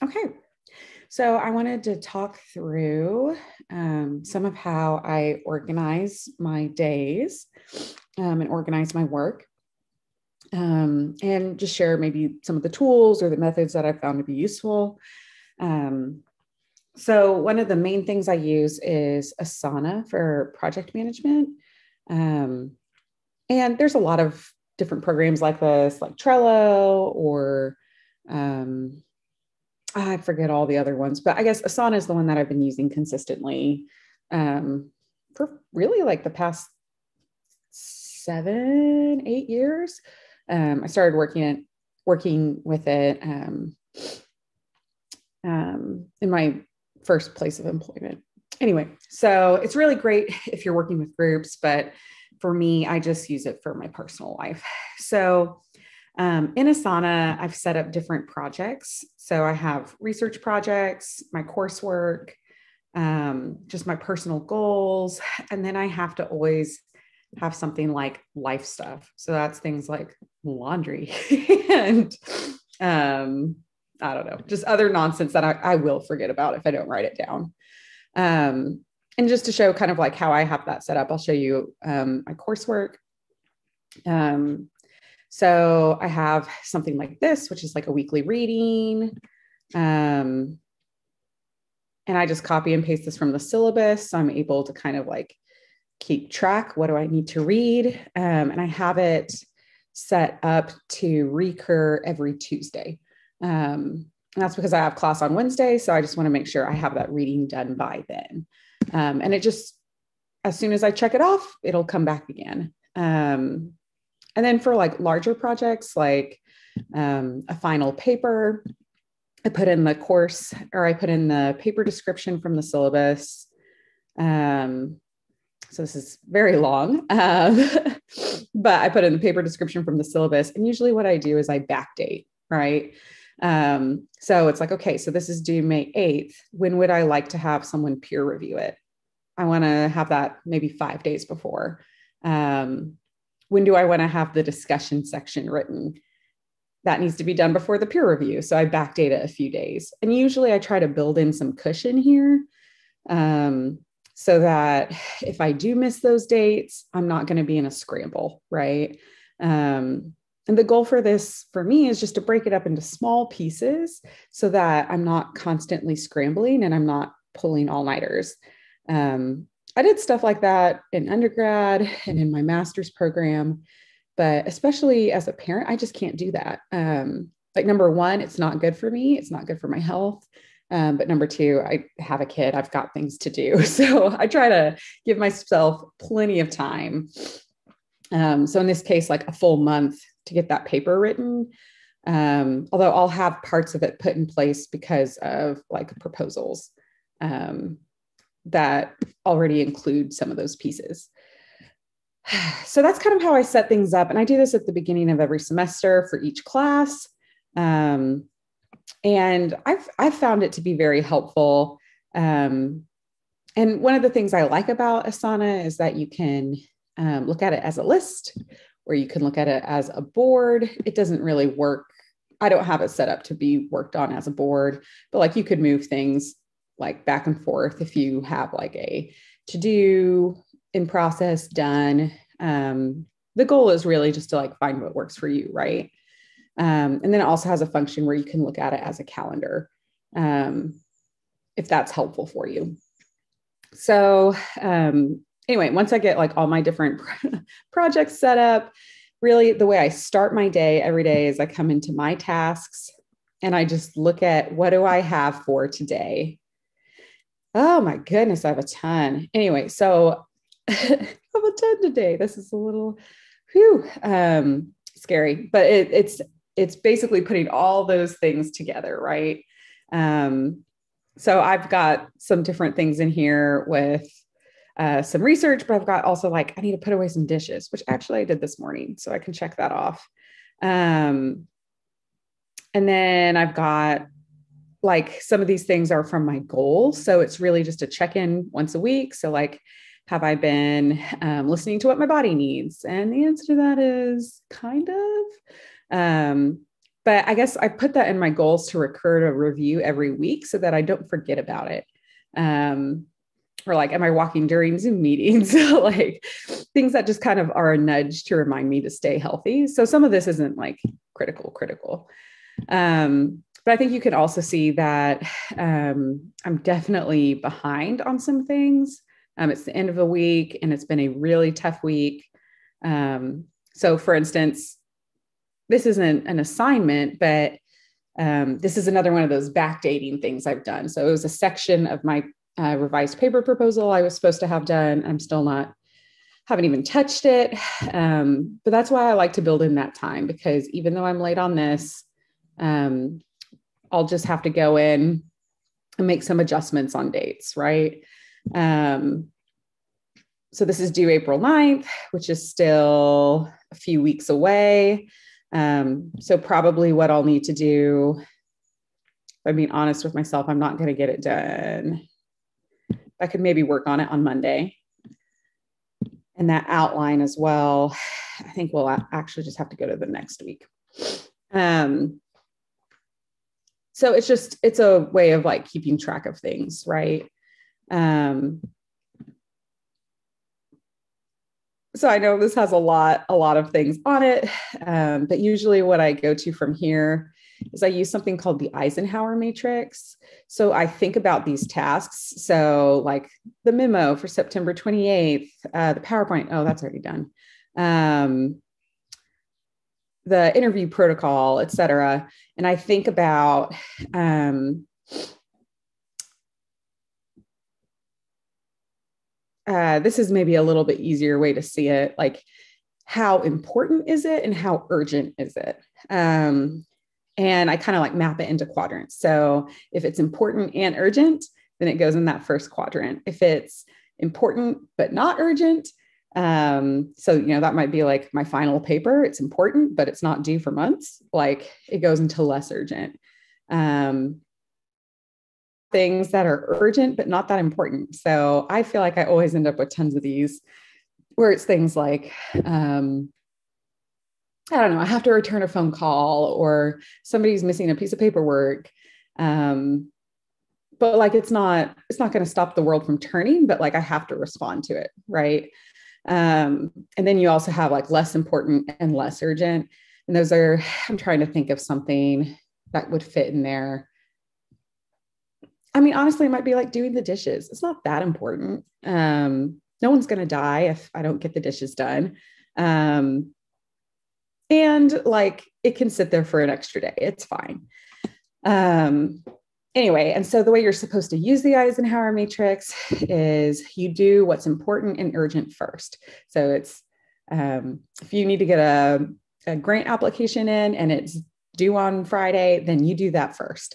Okay. So I wanted to talk through some of how I organize my days and organize my work, and just share maybe some of the tools or the methods that I've found to be useful. Um, so one of the main things I use is Asana for project management. Um, and there's a lot of different programs like this, like Trello or um, I forget all the other ones, but I guess Asana is the one that I've been using consistently um, for really like the past 7, 8 years. I started working with it in my first place of employment. Anyway, so it's really great if you're working with groups, but for me, I just use it for my personal life. So in Asana, I've set up different projects. So I have research projects, my coursework, just my personal goals. And then I have to always have something like life stuff. So that's things like laundry and I don't know, just other nonsense that I will forget about if I don't write it down. Um, and just to show kind of like how I have that set up, I'll show you my coursework. So I have something like this, which is like a weekly reading. And I just copy and paste this from the syllabus. So I'm able to kind of like keep track. What do I need to read? And I have it set up to recur every Tuesday. And that's because I have class on Wednesday. So I just want to make sure I have that reading done by then. And it just, as soon as I check it off, it'll come back again. And then for like larger projects, like a final paper, I put in the course or I put in the paper description from the syllabus. So this is very long, but I put in the paper description from the syllabus. And usually what I do is I backdate, right? So it's like, okay, so this is due May 8th. When would I like to have someone peer review it? I want to have that maybe 5 days before. When do I want to have the discussion section written? That needs to be done before the peer review. So I backdate it a few days. And usually I try to build in some cushion here so that if I do miss those dates, I'm not going to be in a scramble, right? And the goal for this for me is just to break it up into small pieces so that I'm not constantly scrambling and I'm not pulling all-nighters. I did stuff like that in undergrad and in my master's program, but especially as a parent, I just can't do that. Like number one, it's not good for me. It's not good for my health. But number two, I have a kid. I've got things to do. So I try to give myself plenty of time. So in this case, like a full month to get that paper written. Although I'll have parts of it put in place because of like proposals that already include some of those pieces. So that's kind of how I set things up. And I do this at the beginning of every semester for each class. And I've found it to be very helpful. And one of the things I like about Asana is that you can look at it as a list, or you can look at it as a board. It doesn't really work. I don't have it set up to be worked on as a board, but like you could move things like back and forth if you have like a to-do in process done. The goal is really just to like find what works for you, right? And then it also has a function where you can look at it as a calendar, if that's helpful for you. So anyway, once I get like all my different projects set up, really the way I start my day every day is I come into my tasks and I just look at what do I have for today. Oh my goodness, I have a ton. Anyway, so I have a ton today. This is a little scary, but it's basically putting all those things together, right? So I've got some different things in here with some research, but I've got also like I need to put away some dishes, which actually I did this morning, so I can check that off. And then I've got like some of these things are from my goals. So it's really just a check-in once a week. So like, have I been listening to what my body needs? And the answer to that is kind of. But I guess I put that in my goals to recur to review every week so that I don't forget about it. Or like, am I walking during Zoom meetings? Like things that just kind of are a nudge to remind me to stay healthy. So some of this isn't like critical. But I think you can also see that I'm definitely behind on some things. It's the end of the week and it's been a really tough week. So for instance, this isn't an assignment, but this is another one of those backdating things I've done. So it was a section of my revised paper proposal I was supposed to have done. I'm still haven't even touched it. But that's why I like to build in that time, because even though I'm late on this, I'll just have to go in and make some adjustments on dates, right? So this is due April 9th, which is still a few weeks away. So probably what I'll need to do, if I'm being honest with myself, I'm not going to get it done. I could maybe work on it on Monday. And that outline as well, I think we'll actually just have to go to the next week. So it's a way of like keeping track of things, right? So I know this has a lot of things on it, but usually what I go to from here is I use something called the Eisenhower matrix. So I think about these tasks. So like the memo for September 28th, the PowerPoint, oh, that's already done. The interview protocol, et cetera. And I think about, this is maybe a little bit easier way to see it. Like, how important is it and how urgent is it? And I kind of like map it into quadrants. So if it's important and urgent, then it goes in that first quadrant. If it's important but not urgent, so that might be like my final paper. It's important, but it's not due for months. Like it goes into less urgent. Things that are urgent but not that important. So I feel like I always end up with tons of these where it's things like, I don't know, I have to return a phone call or somebody's missing a piece of paperwork. But like, it's not going to stop the world from turning, but like I have to respond to it. Right. And then you also have like less important and less urgent. And those are, I'm trying to think of something that would fit in there. I mean, honestly, it might be like doing the dishes. It's not that important. No one's going to die if I don't get the dishes done. And like, it can sit there for an extra day. It's fine. Anyway, and so the way you're supposed to use the Eisenhower matrix is you do what's important and urgent first. So it's, if you need to get a grant application in and it's due on Friday, then you do that first.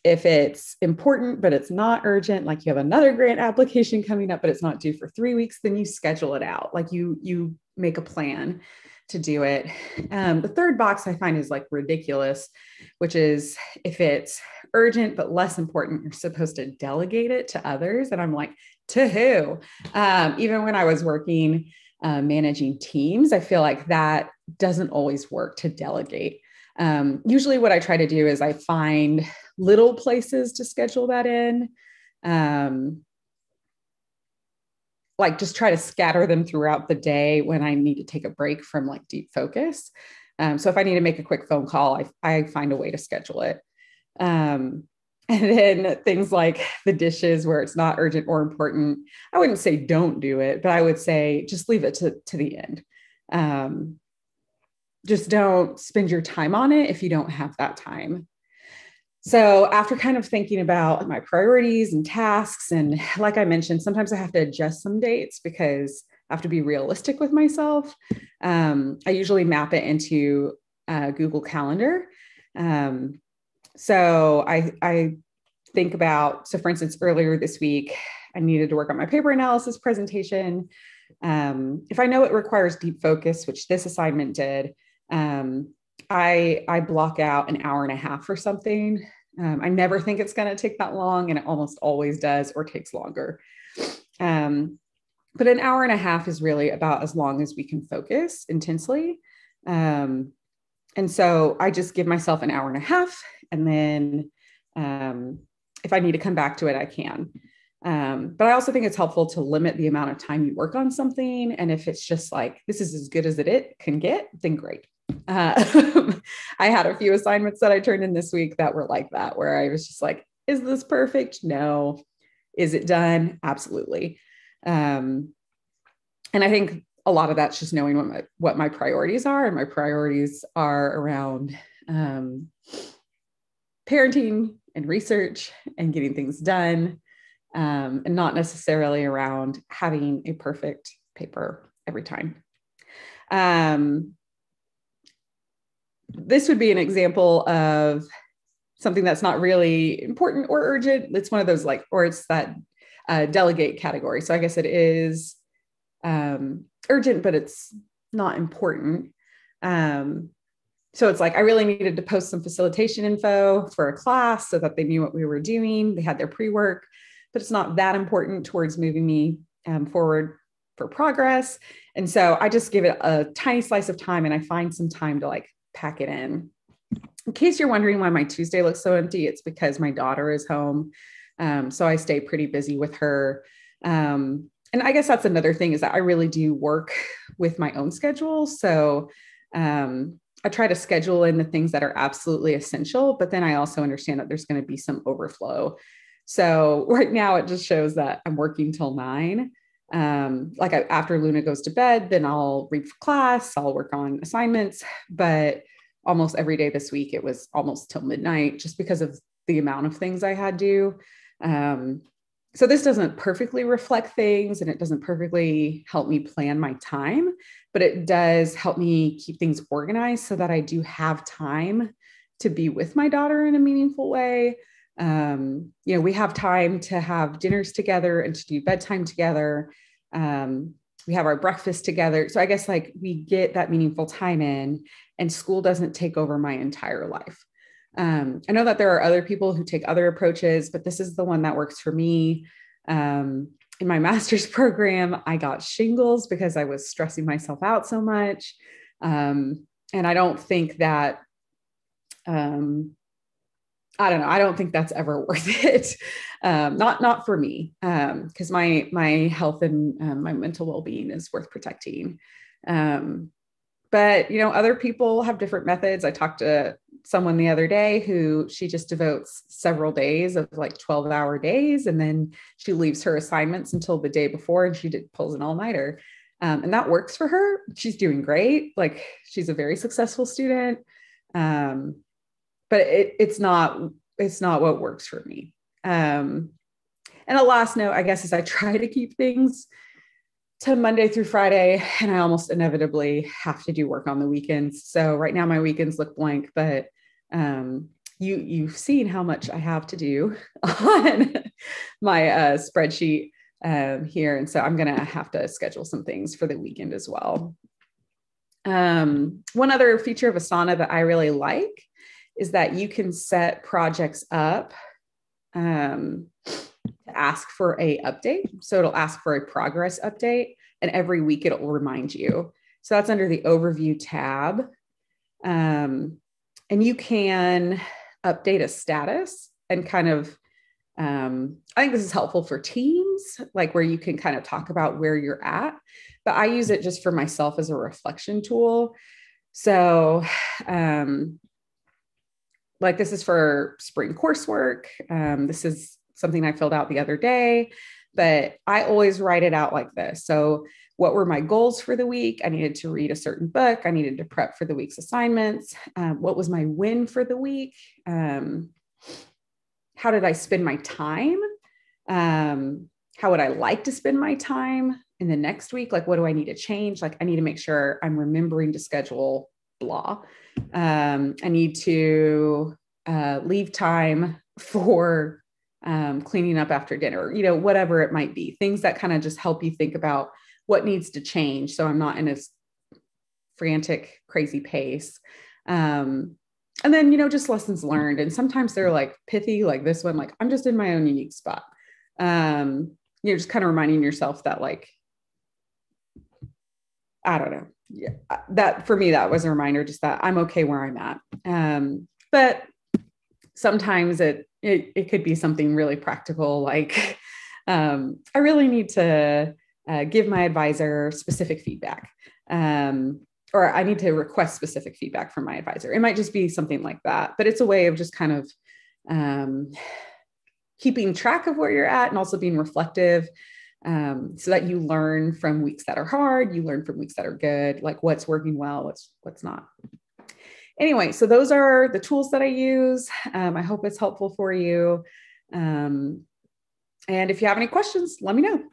If it's important, but it's not urgent, like you have another grant application coming up, but it's not due for 3 weeks, then you schedule it out. Like you make a plan to do it. The third box I find is like ridiculous, which is if it's urgent, but less important, you're supposed to delegate it to others. And I'm like, to who? Even when I was working, managing teams, I feel like that doesn't always work to delegate. Usually what I try to do is I find little places to schedule that in. Like just try to scatter them throughout the day when I need to take a break from like deep focus. So if I need to make a quick phone call, I find a way to schedule it. And then things like the dishes where it's not urgent or important, I wouldn't say don't do it, but I would say just leave it to the end. Just don't spend your time on it if you don't have that time. So after kind of thinking about my priorities and tasks, and like I mentioned, sometimes I have to adjust some dates because I have to be realistic with myself. I usually map it into Google Calendar. So I think about, so for instance, earlier this week, I needed to work on my paper analysis presentation. If I know it requires deep focus, which this assignment did, I block out an hour and a half for something. I never think it's going to take that long, and it almost always does or takes longer. But an hour and a half is really about as long as we can focus intensely. And so I just give myself an hour and a half. And then if I need to come back to it, I can. But I also think it's helpful to limit the amount of time you work on something. And if it's just like, this is as good as it can get, then great. I had a few assignments that I turned in this week that were like that, where I was just like, is this perfect? No. Is it done? Absolutely. And I think a lot of that's just knowing what my priorities are. And my priorities are around parenting and research and getting things done, and not necessarily around having a perfect paper every time. This would be an example of something that's not really important or urgent. It's one of those like, or it's that delegate category. So I guess it is urgent, but it's not important. So it's like, I really needed to post some facilitation info for a class so that they knew what we were doing. They had their pre-work, but it's not that important towards moving me forward for progress. And so I just give it a tiny slice of time, and I find some time to like pack it in. In case you're wondering why my Tuesday looks so empty, it's because my daughter is home. So I stay pretty busy with her. And I guess that's another thing, is that I really do work with my own schedule. So I try to schedule in the things that are absolutely essential, but then I also understand that there's going to be some overflow. So right now it just shows that I'm working till 9. After Luna goes to bed, then I'll read for class, I'll work on assignments, but almost every day this week, it was almost till midnight just because of the amount of things I had to do. So this doesn't perfectly reflect things, and it doesn't perfectly help me plan my time, but it does help me keep things organized so that I do have time to be with my daughter in a meaningful way. We have time to have dinners together and to do bedtime together. We have our breakfast together. So I guess like we get that meaningful time in, and school doesn't take over my entire life. I know that there are other people who take other approaches, but this is the one that works for me. In my master's program, I got shingles because I was stressing myself out so much. And I don't think that, I don't know. I don't think that's ever worth it. Not for me. Cause my health and my mental well-being is worth protecting. But other people have different methods. I talked to someone the other day who she just devotes several days of like 12-hour days. And then she leaves her assignments until the day before, and she pulls an all-nighter. And that works for her. She's doing great. Like, she's a very successful student. But it's not what works for me. And a last note, I guess, is I try to keep things to Monday through Friday, and I almost inevitably have to do work on the weekends. So right now my weekends look blank, but you've seen how much I have to do on my spreadsheet here. And so I'm going to have to schedule some things for the weekend as well. One other feature of Asana that I really like is that you can set projects up to ask for a update. So it'll ask for a progress update, and every week it will remind you. So that's under the overview tab. And you can update a status and kind of, I think this is helpful for teams, like where you can kind of talk about where you're at, but I use it just for myself as a reflection tool. So, like this is for spring coursework. This is something I filled out the other day, but I always write it out like this. So what were my goals for the week? I needed to read a certain book. I needed to prep for the week's assignments. What was my win for the week? How did I spend my time? How would I like to spend my time in the next week? Like, what do I need to change? Like, I need to make sure I'm remembering to schedule blah. I need to leave time for cleaning up after dinner, whatever it might be, things that kind of just help you think about what needs to change. So I'm not in a frantic, crazy pace. And then, just lessons learned. And sometimes they're like pithy, like this one, like I'm just in my own unique spot. Just kind of reminding yourself that, like, I don't know, yeah, that for me, that was a reminder just that I'm okay where I'm at. But sometimes it could be something really practical, like I really need to give my advisor specific feedback. Or I need to request specific feedback from my advisor. It might just be something like that, but it's a way of just kind of um, keeping track of where you're at and also being reflective, so that you learn from weeks that are hard, you learn from weeks that are good, like what's working well, what's not. Anyway, so those are the tools that I use. I hope it's helpful for you. And if you have any questions, let me know.